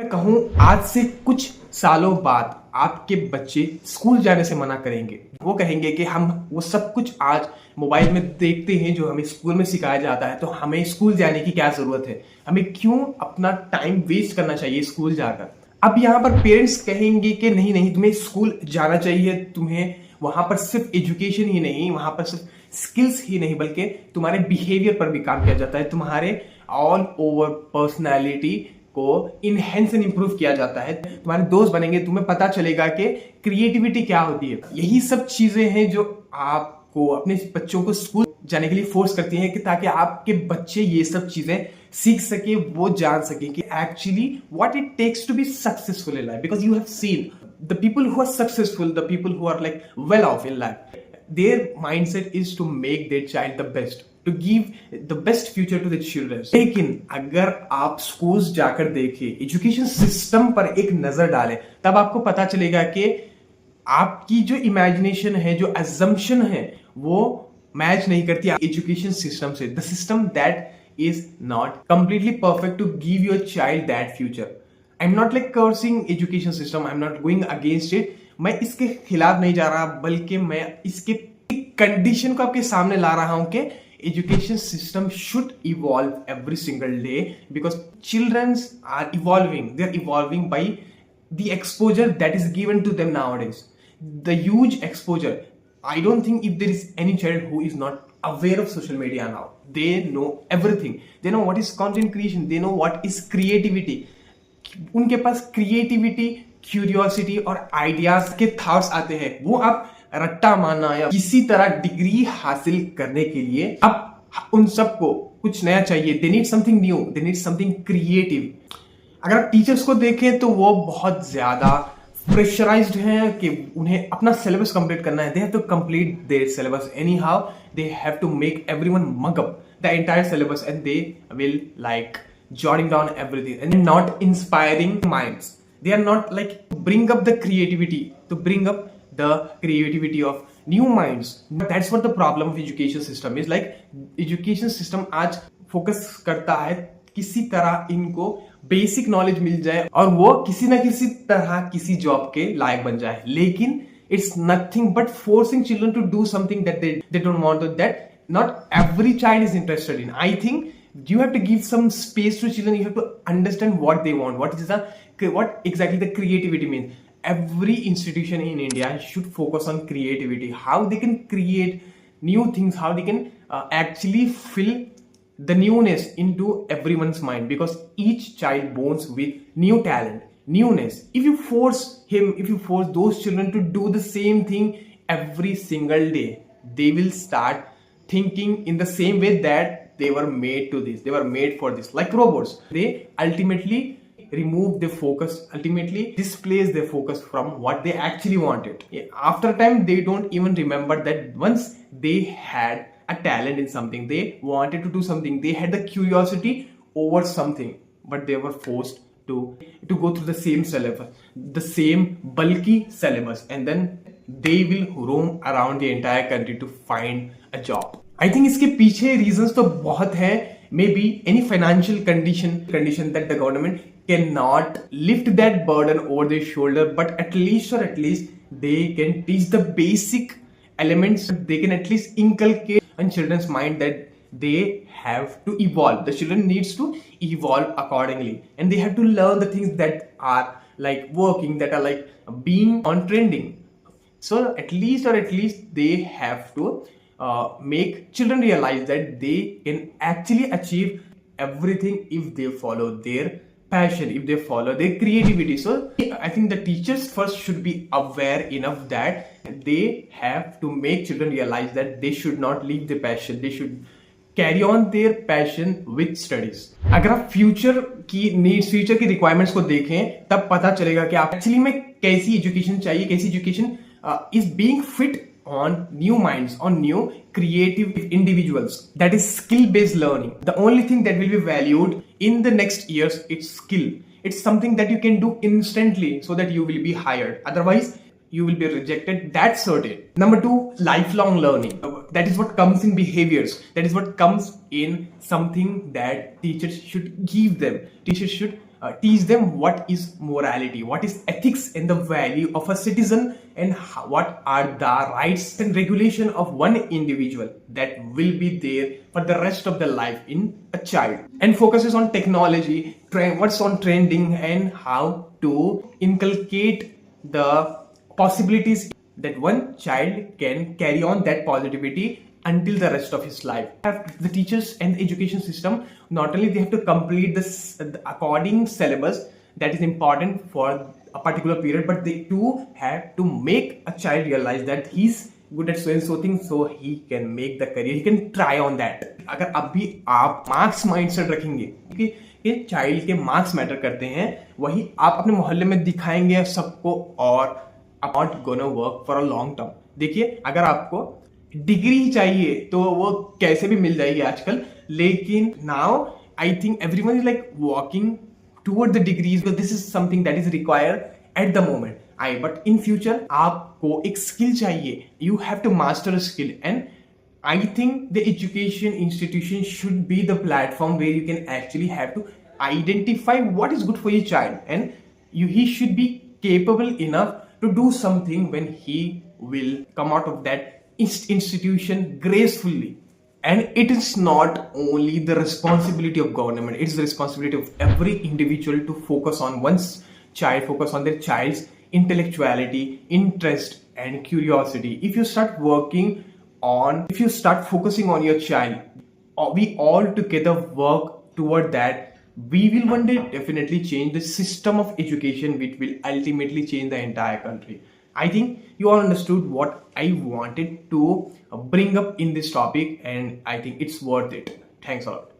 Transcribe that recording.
मैं कहूँ आज से कुछ सालों बाद आपके बच्चे स्कूल जाने से मना करेंगे। वो कहेंगे कि हम वो सब कुछ आज मोबाइल में देखते हैं जो हमें स्कूल में सिखाया जाता है, तो हमें स्कूल जाने की क्या जरूरत है, हमें क्यों अपना टाइम वेस्ट करना चाहिए स्कूल जाकर। अब यहाँ पर पेरेंट्स कहेंगे कि नहीं नहीं, तुम्हें स्कूल जाना चाहिए, तुम्हें वहां पर सिर्फ एजुकेशन ही नहीं, वहां पर सिर्फ स्किल्स ही नहीं, बल्कि तुम्हारे बिहेवियर पर भी काम किया जाता है, तुम्हारे ऑल ओवर पर्सनैलिटी को इनहेंस एंड इंप्रूव किया जाता है। तुम्हारे दोस्त बनेंगे, तुम्हें पता चलेगा कि क्रिएटिविटी क्या होती है। यही सब चीजें हैं जो आपको अपने बच्चों को स्कूल जाने के लिए फोर्स करती हैं कि ताकि आपके बच्चे ये सब चीजें सीख सके, वो जान सके कि actually what it takes to be successful in life. Because you have seen the people who are successful, the people who are like well off in life, their mindset is to make their child the best, to give the best future to the children. लेकिन अगर आप schools जाकर देखें, education system पर एक नजर डालें, तब आपको पता चलेगा कि आपकी जो इमेजिनेशन है, जो अजम्पशन है, वो मैच नहीं करती एजुकेशन सिस्टम से। The system that is not completely perfect to give your child that future. I'm not like cursing education system, I'm not going against it. मैं इसके खिलाफ नहीं जा रहा, बल्कि मैं इसके कंडीशन को आपके सामने ला रहा हूं कि education system should evolve every single day, because childrens are evolving, they are evolving by the exposure that is given to them nowadays, the huge exposure. I don't think if there is any child who is not aware of social media now. They know everything. They know what is content creation. They know what is creativity. उनके पास creativity, curiosity और ideas के thoughts आते हैं। वो आप रट्टा मारना या किसी तरह डिग्री हासिल करने के लिए अब उन सबको कुछ नया चाहिए। They need something new, they need something creative. अगर आप टीचर्स को देखें तो वो बहुत ज्यादा प्रेशराइज्ड हैं कि उन्हें अपना सिलेबस कंप्लीट करना है। They have to complete their syllabus anyhow, they have to make everyone mug up the entire syllabus and they will like jotting down everything and not inspiring minds. They are not like bring up the creativity, to bring up the creativity of new minds. But that's what the problem of education system is. Like education system आज focus करता है किसी तरह इनको basic knowledge मिल जाए और वो किसी ना किसी तरह किसी जॉब के लायक बन जाए, लेकिन it's nothing but forcing children to do something that they don't want to, that not every child is interested in. I think you have to give some space to children. You have to understand what they want, what exactly the creativity means. Every institution in India should focus on creativity, how they can create new things, how they can actually fill the newness into everyone's mind, because each child born with new talent, newness. If you force those children to do the same thing every single day, they will start thinking in the same way that they were made to this, they were made for this, like robots. They ultimately remove their focus, ultimately displace their focus from what they actually wanted. After time they don't even remember that once they had a talent in something, they wanted to do something, they had the curiosity over something, but they were forced to go through the same syllabus, the same bulky syllabus, and then they will roam around the entire country to find a job. I think इसके पीछे reasons तो बहुत है। May be any financial condition that the government can not lift that burden over there shoulder, but at least they can teach the basic elements. They can at least inculcate in children's mind that they have to evolve. The children needs to evolve accordingly, and they have to learn the things that are like working, that are like being on trending. So at least they have to make children realize that they can actually achieve everything if they follow their passion, if they follow their creativity. So I think the teachers first should be aware enough that they have to make children realize that they should not leave their passion, they should carry on their passion with studies. अगर आप future की needs, future की requirements को देखें, तब पता चलेगा कि आप एक्चुअली में कैसी एजुकेशन चाहिए, कैसी education is being fit on new minds, on new creative individuals. That is skill-based learning. The only thing that will be valued in the next years, it's skill. It's something that you can do instantly so that you will be hired. Otherwise, you will be rejected. That's certain. Number 2, lifelong learning. That is what comes in behaviors. That is what comes in something that teachers should give them. Teachers should teach them what is morality, what is ethics and the value of a citizen, and what are the rights and regulation of one individual that will be there for the rest of their life in a child. And focuses on technology, what's on trending, and how to inculcate the possibilities that one child can carry on that positivity until the rest of his life. The teachers and the education system, not only they have to complete the according syllabus that is important for a particular period, but they too have to make a child realize that he's good at so and so thing, so he can make the career, he can try on that. अगर अभी आप marks mindset रखेंगे कि ये child के marks matter करते हैं, वही आप अपने मोहल्ले में दिखाएंगे सबको, और not gonna work for a long term. देखिए, अगर आपको डिग्री चाहिए तो वो कैसे भी मिल जाएगी आजकल, लेकिन now I think everyone is like walking toward the degrees, because this is something that is required at the moment. But in future आपको एक स्किल चाहिए, you have to master a skill, and I think the education institution should be the platform where you can actually have to identify what is good for your child, and he should be capable enough to do something when he will come out of that institution gracefully. And it is not only the responsibility of government, it's the responsibility of every individual to focus on one's child, focus on their child's intellectuality, interest and curiosity. If you start focusing on your child, we all together work toward that, we will one day definitely change the system of education, which will ultimately change the entire country. I think you all understood what I wanted to bring up in this topic, and I think it's worth it. Thanks a lot.